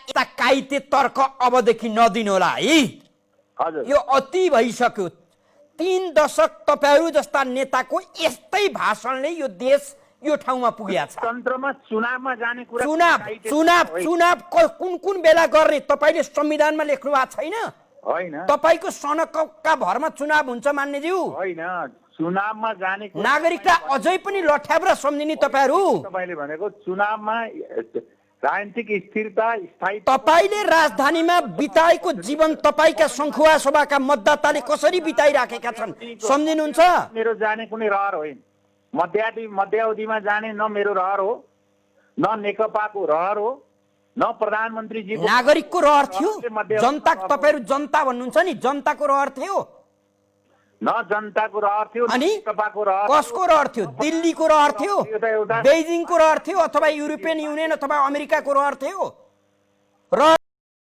यता काइते तर्क अबदेखि नदिनु होला है। हजुर यो अति भइसक्यो। 3 दशक तपाईहरू जस्ता नेताको यस्तै भाषणले यो देश यो ठाउँमा पुगेको छ। तन्त्रमा चुनावमा जाने कुरा चुनाव कुन कुन बेला गर्ने तपाईले संविधानमा लेख्नु भएको छैन? होइन तपाईको सनकका भरमा चुनाव हुन्छ मान्नेज्यू? होइन चुनावमा जाने कुरा नागरिकता अझै पनि लठ्याब्र सम्झिने तपाईहरू। तपाईले भनेको चुनावमा राजनीतिक स्थिरता स्थायी तपाईले राजधानीमा बिताएको जीवन तपाईका संखुवा सभाका मतदाताले कसरी बिताइराखेका छन् सम्झिनुहुन्छ? मेरो जाने कुनै रहर होइन। मध्यावधिमा जाने न मेरो रहर हो, न नेकपाको रहर हो, न प्रधानमन्त्रीजीको नागरिकको रहर थियो। जनता तपाईहरू जनता भन्नुहुन्छ नि, जनताको रहर थियो। न जनताको रहर थियो, न अनि नेकपाको रहर। कसको रहर थियो? दिल्लीको रहर थियो, यो त एउटा बेजिङको रहर थियो, अथवा युरोपियन युनियन अथवा अमेरिकाको रहर थियो?